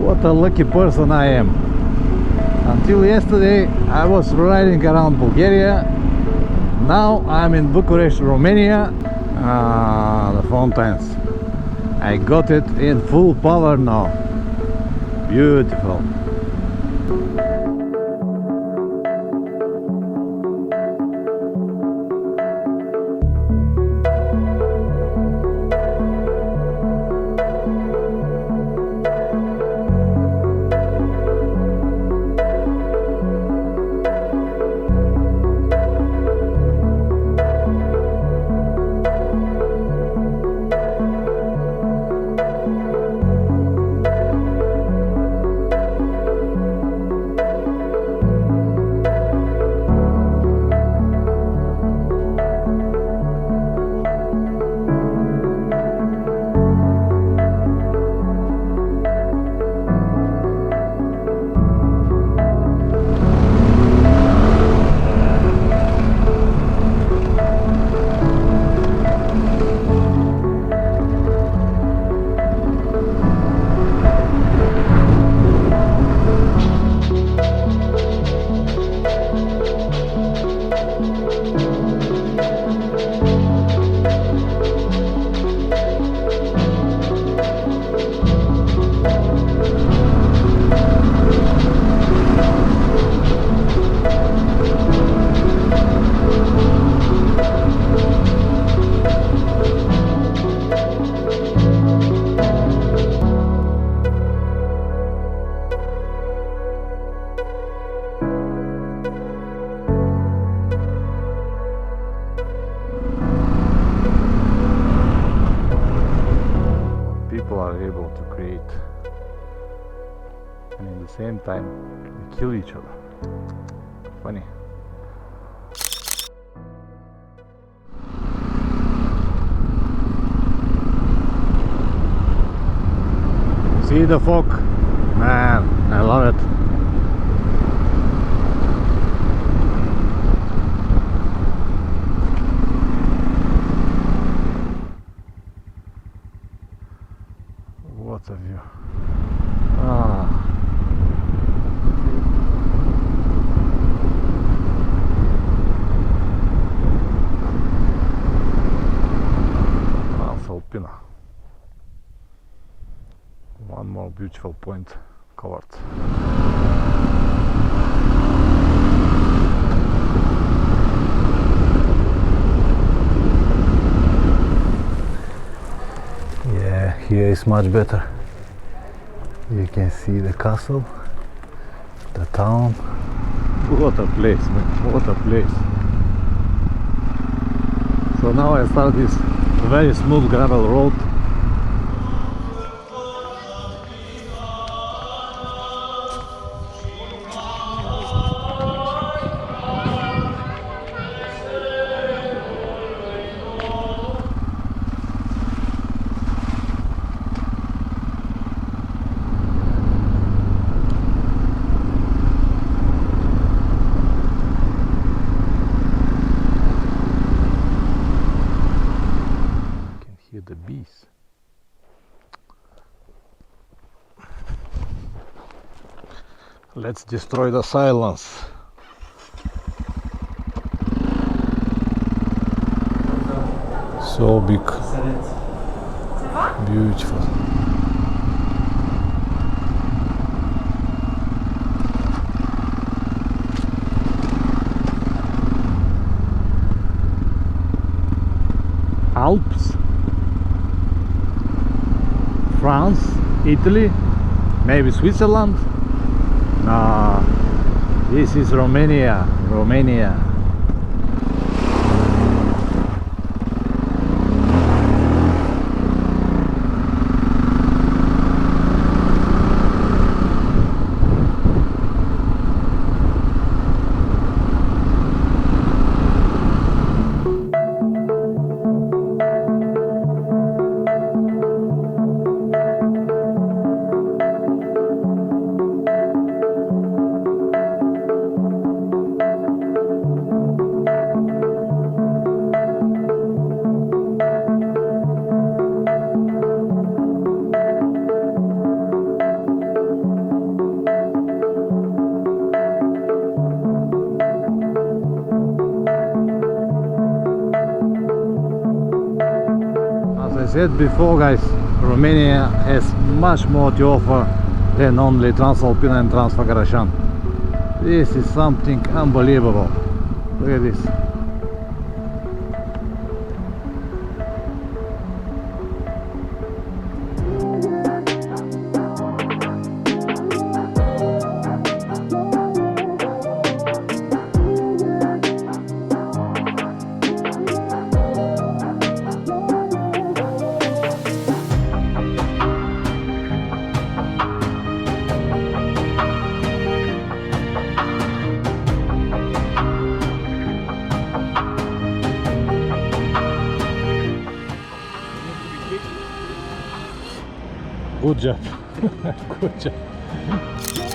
What a lucky person I am. Until yesterday I was riding around Bulgaria. Now I'm in Bucharest, Romania. The fountains. I got it in full power now. Beautiful. Are able to create and in the same time kill each other. Funny. See the fog? Man, I love it. What a view. Alpina. One more beautiful point covered. Yeah, here is much better. You can see the castle, the town. What a place, man, what a place. So now I start this very smooth gravel road. The bees. Let's destroy the silence. So big, beautiful. Alps. France, Italy, maybe Switzerland. No, this is Romania. Romania. said before, guys, Romania has much more to offer than only Transalpina and Transfăgărășan. This is something unbelievable. Look at this. Good job. Good job.